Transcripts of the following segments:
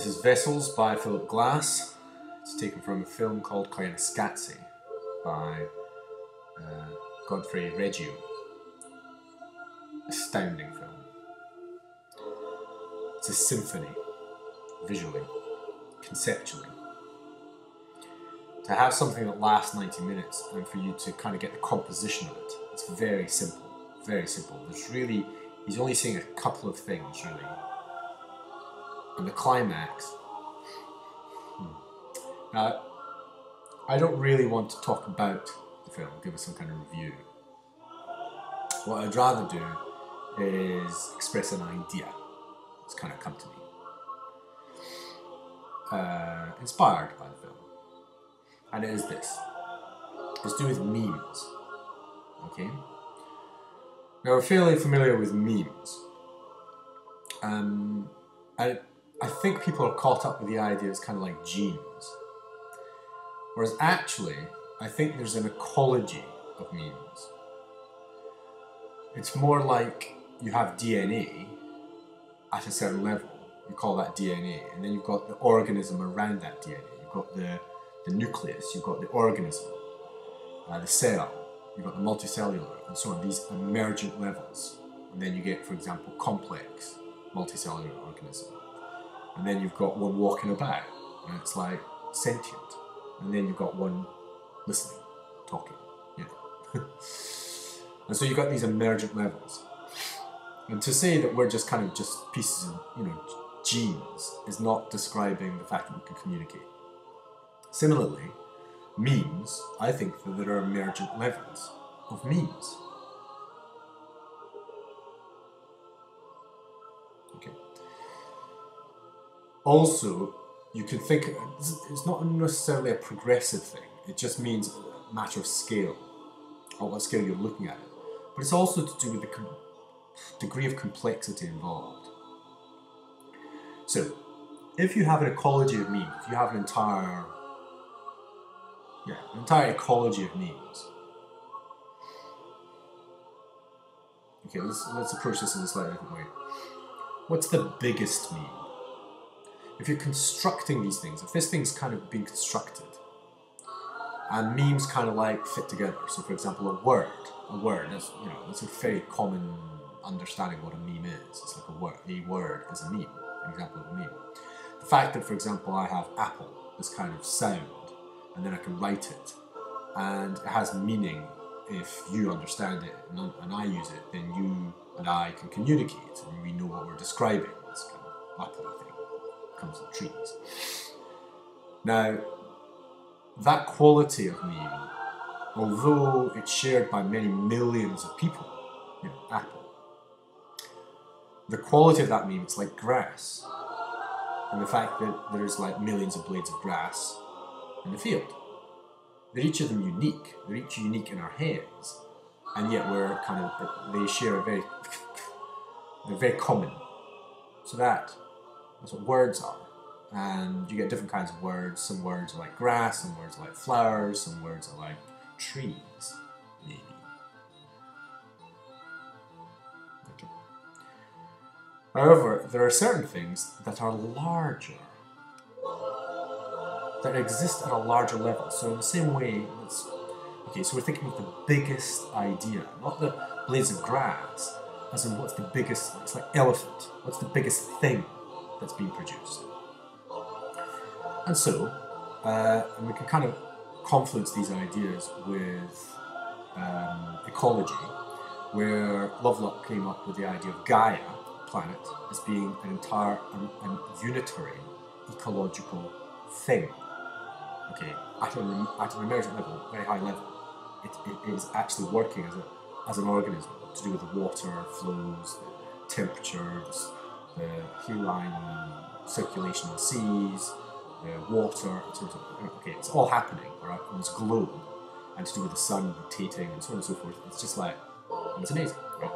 This is Vessels by Philip Glass. It's taken from a film called Koyaanisqatsi by Godfrey Reggio. Astounding film. It's a symphony, visually, conceptually. To have something that lasts 90 minutes and for you to kind of get the composition of it, it's very simple, very simple. He's only saying a couple of things, really. And the climax. Now, I don't really want to talk about the film, give us some kind of review. What I'd rather do is express an idea that's kind of come to me. Inspired by the film. And it is this. It's to do with memes. Okay? Now, we're fairly familiar with memes. And I think people are caught up with the idea it's kind of like genes. Whereas actually, I think there's an ecology of memes. It's more like you have DNA at a certain level. You call that DNA. And then you've got the organism around that DNA. You've got the nucleus, you've got the organism, the cell, you've got the multicellular, and so on, these emergent levels. And then you get, for example, complex multicellular organism. And then you've got one walking about, and it's like sentient. And then you've got one listening, talking, you know. And so you've got these emergent levels. And to say that we're just kind of just pieces of, genes is not describing the fact that we can communicate. Similarly, memes, I think that there are emergent levels of memes. Okay. Also, you can think, it's not necessarily a progressive thing, it just means a matter of scale, or what scale you're looking at it. But it's also to do with the degree of complexity involved. So, if you have an ecology of memes, if you have an entire ecology of memes. Okay, let's approach this in a slightly different way. What's the biggest meme? If you're constructing these things, if this thing's kind of being constructed, and memes kind of like fit together. So, for example, a word. That's a very common understanding of what a meme is. It's like a word is a meme. An example of a meme. The fact that, for example, I have apple, this kind of sound, and then I can write it, and it has meaning if you understand it and I use it, then you and I can communicate and we know what we're describing. This kind of apple thing comes in trees. Now, that quality of meme, although it's shared by many millions of people, apple, the quality of that meme, it's like grass. And the fact that there's like millions of blades of grass in the field. They're each of them unique. They're each unique in our heads, and yet they share they're very common. So that's what words are. And you get different kinds of words. Some words are like grass, some words are like flowers, some words are like trees, maybe. Okay. However, there are certain things that are larger, that exist at a larger level. So in the same way, so we're thinking of the biggest idea, not the blades of grass, as in what's the biggest, it's like elephant, what's the biggest thing that's being produced. And so, and we can kind of confluence these ideas with ecology, where Lovelock came up with the idea of Gaia, planet, as being an entire and unitary ecological thing. Okay, at an emergent level, very high level, it is actually working as an organism to do with the water flows, the temperature, the haline circulation of the seas, the water, okay, it's all happening on this globe, and to do with the sun rotating and so on and so forth. It's just like, it's amazing, right?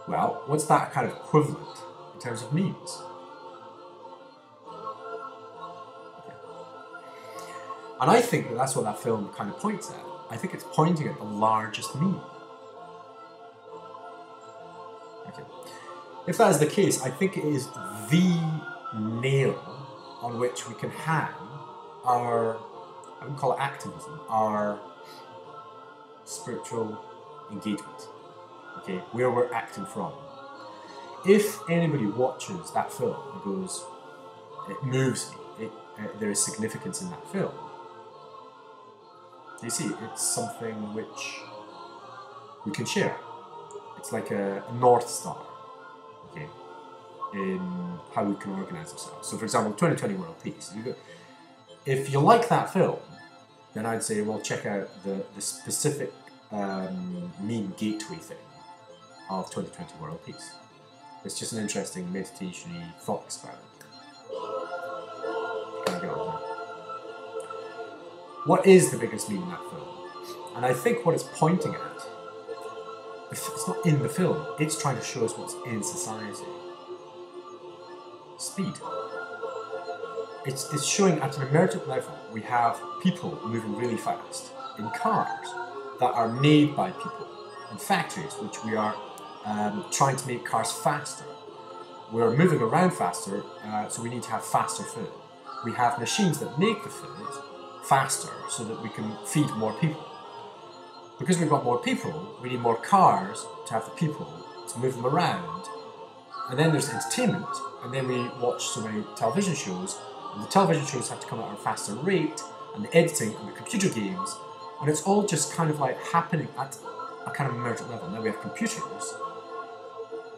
Well, what's that kind of equivalent in terms of memes? And I think that's what that film kind of points at. I think it's pointing at the largest meme. Okay. If that is the case, I think it is the nail on which we can hang our, I would call it activism, our spiritual engagement, okay, where we're acting from. If anybody watches that film and goes, it moves me, there is significance in that film, you see, it's something which we can share. It's like a North Star, okay, in how we can organise ourselves. So for example, 2020 World Peace. If you like that film, then I'd say, well, check out the specific meme gateway thing of 2020 World Peace. It's just an interesting meditation-y thought experiment. Can I get on that? What is the biggest meme in that film? And I think what it's pointing at, it's not in the film, it's trying to show us what's in society. Speed. It's showing at an emergent level, we have people moving really fast in cars that are made by people, in factories, which we are trying to make cars faster. We're moving around faster, so we need to have faster food. We have machines that make the food faster so that we can feed more people. Because we've got more people, we need more cars to have the people to move them around. And then there's entertainment, and then we watch so many television shows, and the television shows have to come at a faster rate, and the editing and the computer games, and it's all just kind of like happening at a kind of emergent level. Now we have computers,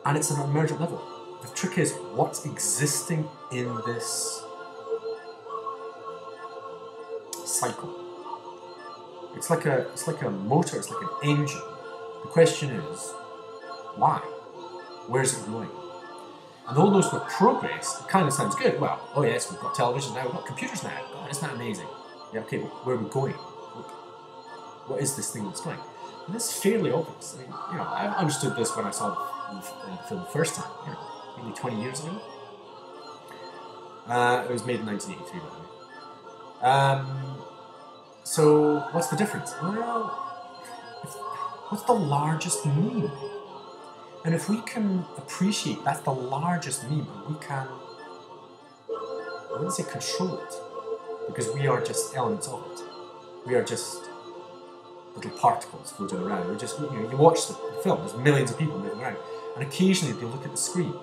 and it's at an emergent level. The trick is what's existing in this cycle. It's like a motor, it's like an engine. The question is, why? Where's it going? And all those with progress, it kind of sounds good. Well, oh yes, we've got television now, we've got computers now. God, isn't that amazing? Yeah, okay, where are we going? What is this thing that's going? And it's fairly obvious. I mean, you know, I understood this when I saw the film the first time, you know, maybe 20 years ago. It was made in 1983, by the way. So, what's the difference? Well, what's the largest meme? And if we can appreciate that's the largest meme, and we can, I wouldn't say control it, because we are just elements of it. We are just little particles floating around. We're just, you know, you watch the film, there's millions of people moving around, and occasionally they look at the screen,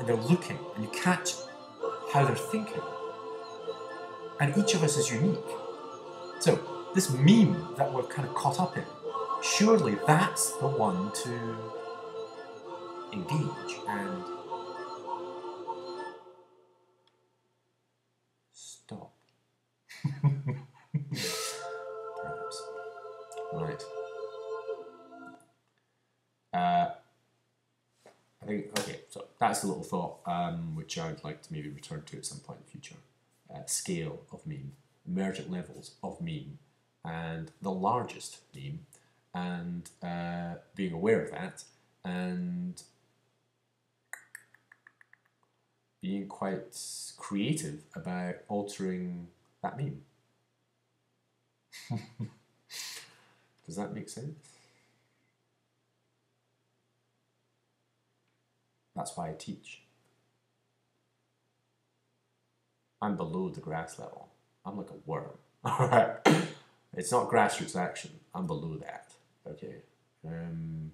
and they're looking, and you catch how they're thinking. And each of us is unique. So, this meme that we're kind of caught up in, surely that's the one to engage and stop. Perhaps. Right. I think, okay, so that's a little thought which I'd like to maybe return to at some point in the future. Scale of meme, emergent levels of meme, and the largest meme, and being aware of that, and being quite creative about altering that meme. Does that make sense? That's why I teach. I'm below the grass level. I'm like a worm. Alright. It's not grassroots action. I'm below that. Okay. And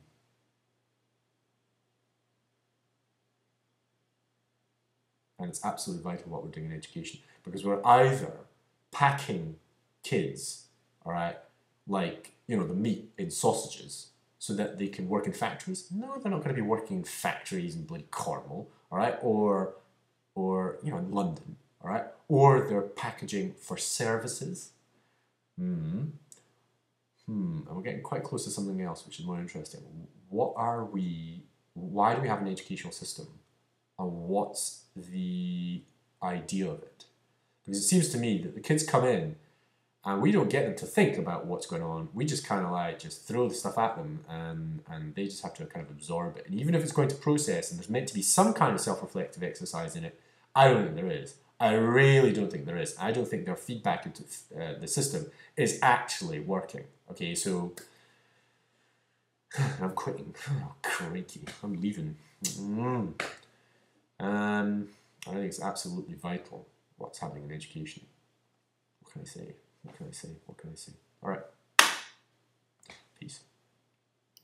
it's absolutely vital what we're doing in education, because we're either packing kids, all right, like, you know, the meat in sausages so that they can work in factories. No, they're not going to be working in factories in bloody Cornwall, all right, or you know, in London, all right, or they're packaging for services. And we're getting quite close to something else which is more interesting. What are we, why do we have an educational system? And what's the idea of it? Because it seems to me that the kids come in and we don't get them to think about what's going on. We just kind of like just throw the stuff at them, and they just have to kind of absorb it. And even if it's going to process and there's meant to be some kind of self-reflective exercise in it, I don't think there is. I really don't think there is. I don't think their feedback into the system is actually working. Okay, so I'm quitting. Oh, crikey, I'm leaving. I think it's absolutely vital what's happening in education. What can I say? What can I say? What can I say? All right.